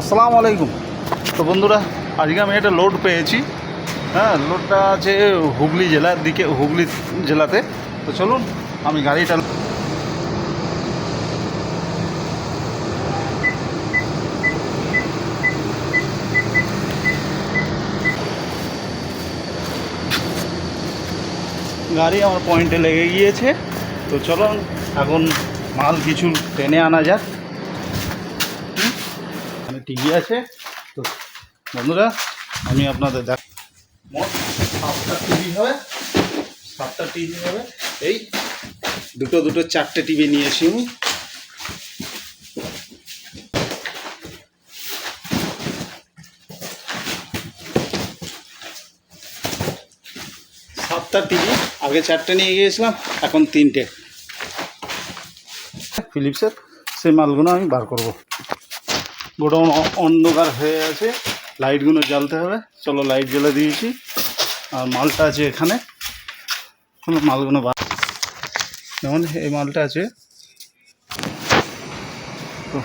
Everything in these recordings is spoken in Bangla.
আসসালামু আলাইকুম। তো বন্ধুরা, আজকে আমি একটা লোড পেয়েছি। হ্যাঁ, লোডটা আছে হুগলি জেলার দিকে, হুগলি জেলাতে। তো চলুন আমি গাড়িটা গাড়ি আমার পয়েন্টে লেগে গিয়েছে। তো চলুন এখন মাল কিছু টেনে আনা যাক। এখানে টিভি আছে। তো বন্ধুরা, আমি আপনাদের দেখ, মোট 7টা টিভি হবে। 7টা টিভি হবে। এই দুটো 4টে টিভি নিয়েছি আমি। সাতটা টিভি, আগে 4টে নিয়ে গিয়েছিলাম, এখন 3টে ফিলিপসের। সেই মালগুলো আমি বার করব। গোডাউন অন্ধকার হয়ে আছে, লাইটগুলো জ্বালতে হবে। চলো, লাইট জ্বালা দিয়েছি। আর মালটা আছে এখানে। মালগুলো বার, যেমন এই মালটা আছে। তো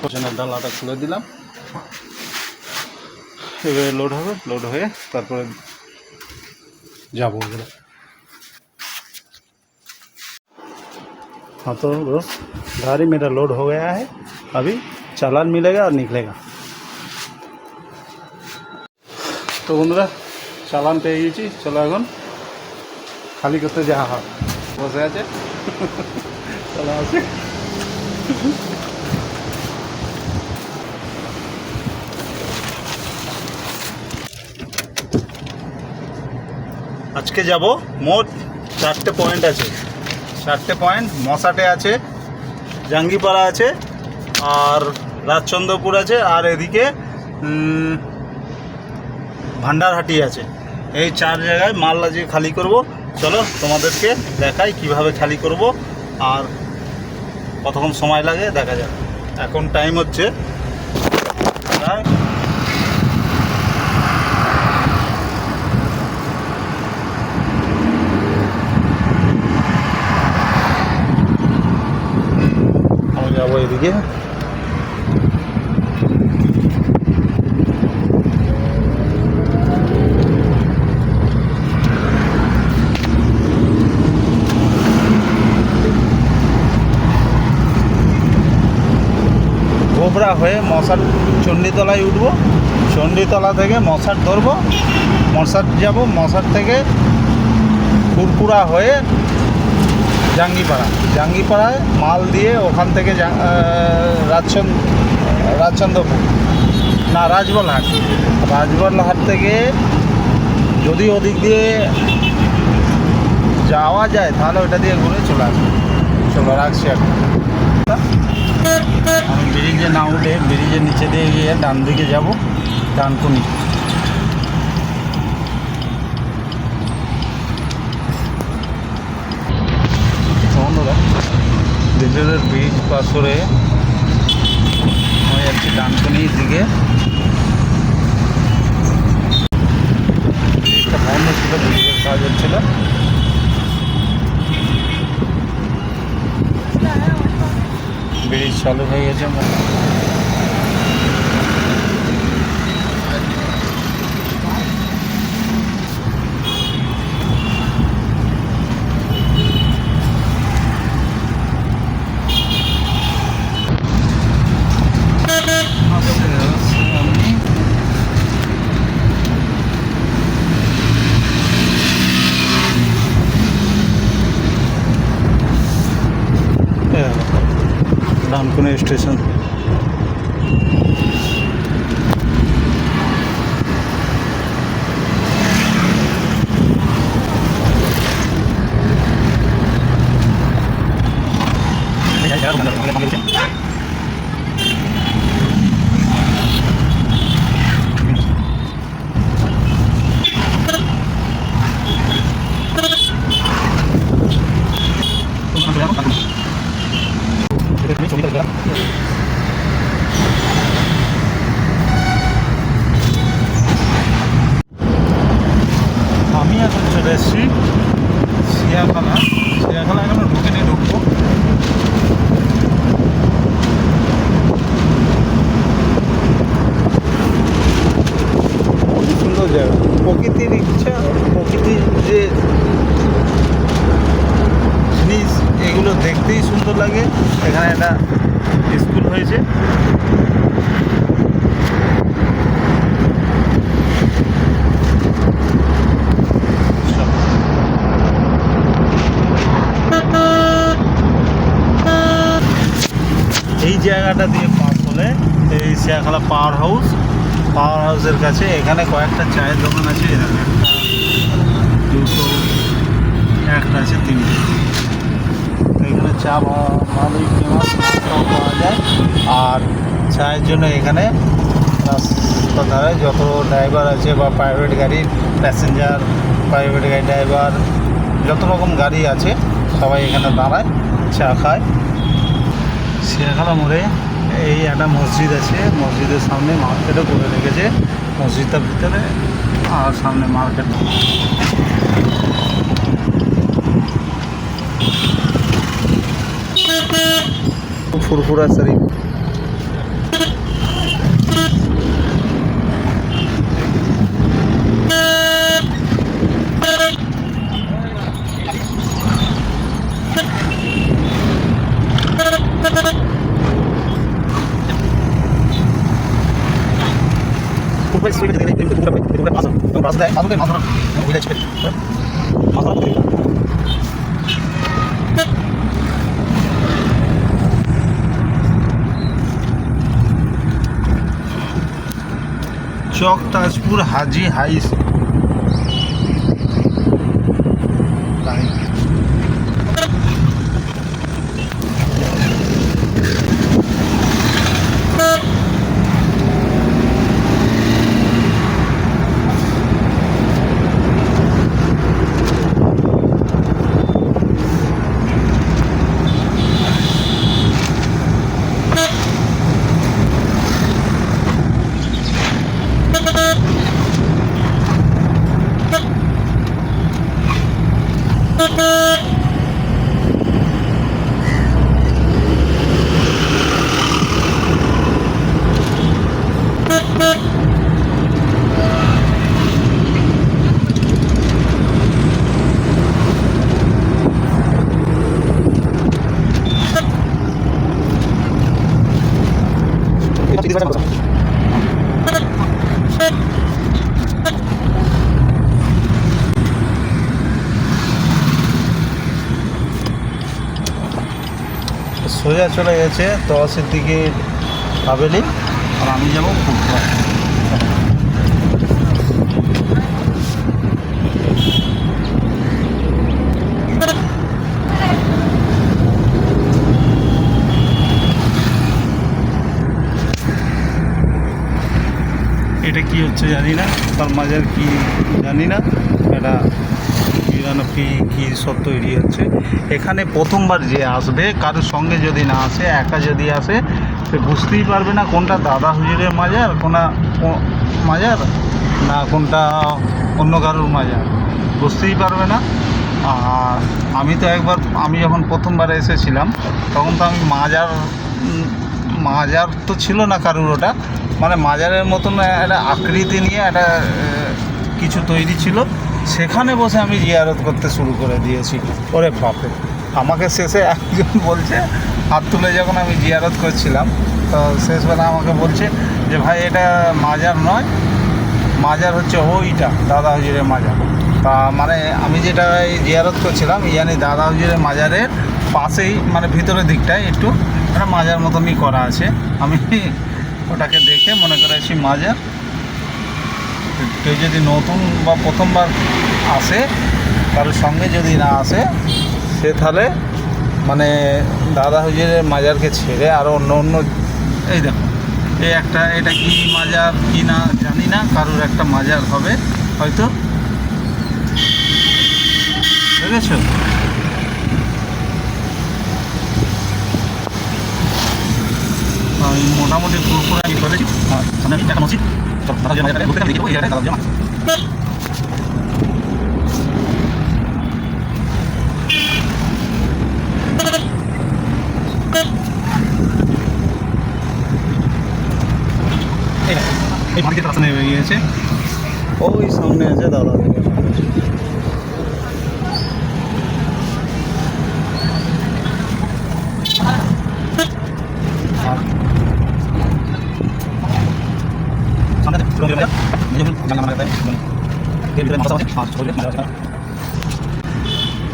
ওজনের ডালাটা খুলে দিলাম। এবারে লোড হবে, লোড হয়ে তারপরে जाबो उधर। हाँ तो दोस्त, गाड़ी मेरा लोड हो गया है। अभी चालान मिलेगा और निकलेगा। तो बंधुरा, चालान पे गई। चलो এখন खाली करते যাওয়া হয়। বসে আছে। চলো আসি। আজকে যাব মোট 4টে পয়েন্ট আছে। 4টে পয়েন্ট মশাটে আছে, জাঙ্গিপাড়া আছে, আর রাজচন্দ্রপুর আছে, আর এদিকে ভান্ডারহাটি আছে। এই 4 জায়গায় মাল আজকে খালি করব। চলো তোমাদেরকে দেখাই কিভাবে খালি করব আর কতক্ষণ সময় লাগে দেখা যাক। এখন টাইম হচ্ছে প্রায় যাবো এদিকে। গোবরা হয়ে মশার চণ্ডীতলায় উঠবো। চণ্ডীতলা থেকে মশার ধরবো, মশার যাব, মশার থেকে ফুরপুরা হয়ে জাঙ্গিপাড়ায় মাল দিয়ে ওখান থেকে রাজচন্দ্রপুর না রাজবলহাট থেকে যদি ওদিক দিয়ে যাওয়া যায় তাহলে ওটা দিয়ে ঘুরে চলে আসবে। চলো রাখছি এখন। আমি ব্রিজে না উঠে ব্রিজের নিচে দিয়ে গিয়ে ডান দিকে যাব, ডানকুনি। বন্ধুরা, দিল্লির ব্রিজ পাস করে আমি যাচ্ছি ডানকুনির দিকে। ব্রিজটা বন্ধ ছিল, ব্রিজের কাজ হচ্ছিল। ব্রিজ চালু হয়ে গেছে। ডানকুনি স্টেশন। আমি এখন চলে এসেছি সিয়াখালা। এখন ঢুকে নিয়ে ঢুকবো। হয়েছে। এই জায়গাটা দিয়ে পাস হলে এই শেয়াখালা পাওয়ার হাউসের কাছে এখানে কয়েকটা চায়ের দোকান আছে। এখানে একটা, দুটো, একটা আছে, তিনটে। তো এখানে চা ভালোই ফেমাস, নাস্তাও পাওয়া যায়। আর চায়ের জন্য এখানে রাস্তার ধারে যত ড্রাইভার আছে বা প্রাইভেট গাড়ির প্যাসেঞ্জার, প্রাইভেট গাড়ি ড্রাইভার, যত রকম গাড়ি আছে সবাই এখানে দাঁড়ায়, চা খায়। শেয়াখালা মোড়ে এই একটা মসজিদ আছে, মসজিদের সামনে মার্কেটও করে রেখেছে, মসজিদটার ভিতরে আর সামনে মার্কেট। ফুরফুরা শরীফ। চক তাজপুর হাজি হাই সোজা চলে গেছে তহসিল দিকে হাভেলি, আর আমি যাবো ফুটপাথ। এটা কি হচ্ছে জানি না, তার মাঝের কি জানি না, এটা কি সব তৈরি হচ্ছে এখানে। প্রথমবার যে আসবে, কারোর সঙ্গে যদি না আসে, একা যদি আসে, সে বুঝতেই পারবে না কোনটা দাদা হুজুরের মাজার, মাজার না কোনটা অন্য কারোর মাজার, বুঝতেই পারবে না। আর আমি যখন প্রথমবার এসেছিলাম তখন তো আমি মাজার তো ছিল না কারুর, ওটা মানে মাজারের মতন একটা আকৃতি নিয়ে একটা কিছু তৈরি ছিল, সেখানে বসে আমি জিয়ারত করতে শুরু করে দিয়েছি। ওরে বাপে, আমাকে শেষে একজন বলছে, হাত তুলে যখন আমি জিয়ারত করছিলাম, তো শেষবেলা আমাকে বলছে যে ভাই এটা মাজার নয়, মাজার হচ্ছে ওইটা দাদা হুজুরের মাজার। তা মানে আমি যেটা জিয়ারত করছিলাম, ইয়ানি দাদা হুজুরের মাজারের পাশেই, মানে ভিতরের দিকটায় একটু একটা মাজার মতনই করা আছে। আমি ওটাকে দেখে মনে করেছি মাজার। কেউ যদি নতুন বা প্রথমবার আসে, কারোর সঙ্গে যদি না আসে, সে তাহলে মানে দাদা হুজুরের মাজারকে ছেড়ে আরও অন্য এই দেখো, এটা কি মাজার কি না জানি না, কারোর একটা মাজার হবে হয়তো, বুঝেছ? আমি মোটামুটি পুরোপুরি করেছি। সামনে একটা মসজিদ, দাদা হুজুরের মাজারটাকে ঘুরতে দেখি, এই জায়গায় দাদা হুজুরের এই মার্কেটের রাস্তা নিয়ে বেরিয়েছে, ওই সামনে আছে দাদা হুজুরের।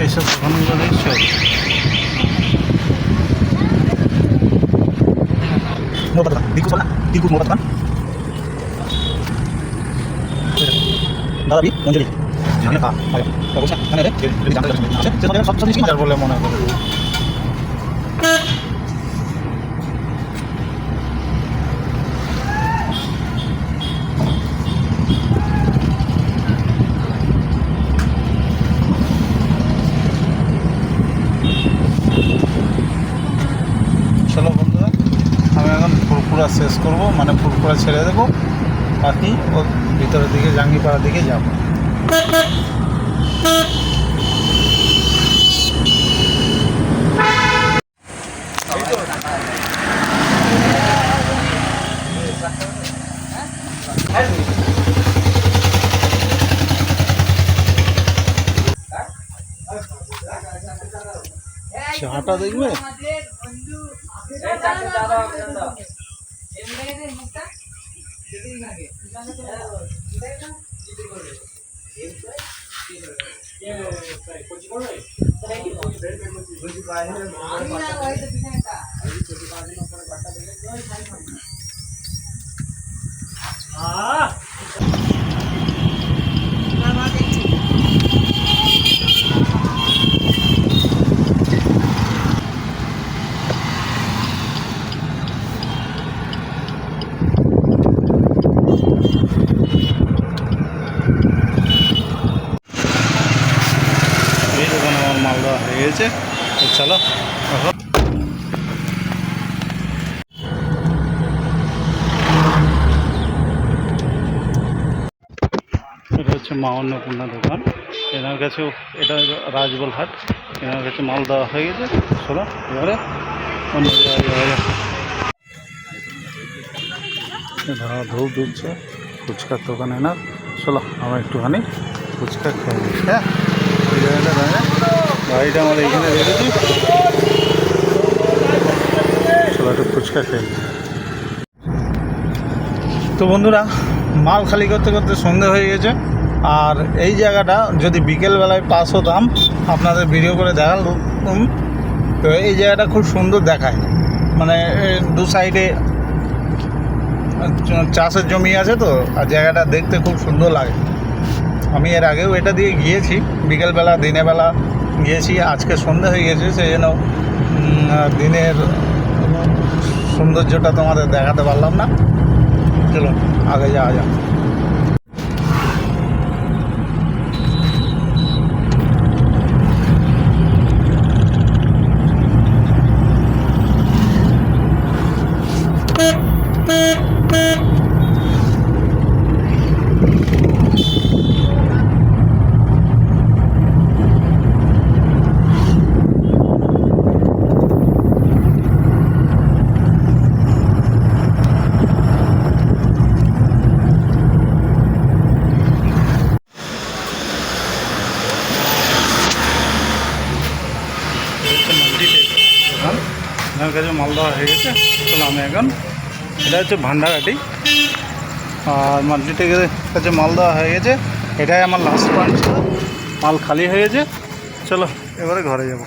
এইসব দোকানগুলো দেখছো, বলে মনে করি। চলো বন্ধুরা, আমি এখন ফুরফুরা শেষ করব, মানে ফুরফুরা ছেড়ে দেবো, বাকি ও ভিতরের দিকে জাঙ্গিপাড়ার দিকে যাব। চাটা দেখবে, এই দোকানে আমার মাল দেওয়া হয়ে গেছে। তো চলো এখন এটা হচ্ছে মা অন্নপূর্ণা দোকান, এনার কাছেও, এটা রাজবলহাট, এনার কাছে মাল দেওয়া হয়ে গেছে। চলো এবারে অন্য জায়গায় ধরা ধূপ দিচ্ছে, ফুচকার দোকান এনার। চলো আমরা একটুখানি ফুচকা খেয়ে নিই। হ্যাঁ, ওই জায়গাটা গাড়িটা আমরা এখানে রেখেছি, চলো একটু ফুচকা খেয়ে নিই। তো বন্ধুরা, মাল খালি করতে করতে সন্ধে হয়ে গেছে। আর এই জায়গাটা যদি বিকেলবেলায় পাস হতাম, আপনাদের ভিডিও করে দেখালাম। তো এই জায়গাটা খুব সুন্দর দেখায়, মানে দু সাইডে চাষের জমি আছে, তো আর জায়গাটা দেখতে খুব সুন্দর লাগে। আমি এর আগেও এটা দিয়ে গিয়েছি, বিকেলবেলা দিনের বেলা গিয়েছি। আজকে সন্ধে হয়ে গেছে, সেই জন্য দিনের সৌন্দর্যটা তোমাদের দেখাতে পারলাম না। চলো আগে যাওয়া যাক। আমার কাছে মাল দেওয়া হয়ে গেছে। চলো আমি এখন, এটা হচ্ছে ভান্ডারহাটি, আর মাল্টিটেকের কাছে মাল দেওয়া হয়ে গেছে। এটাই আমার লাস্ট পয়েন্ট ছিল, মাল খালি হয়ে গেছে। চলো এবারে ঘরে যাব।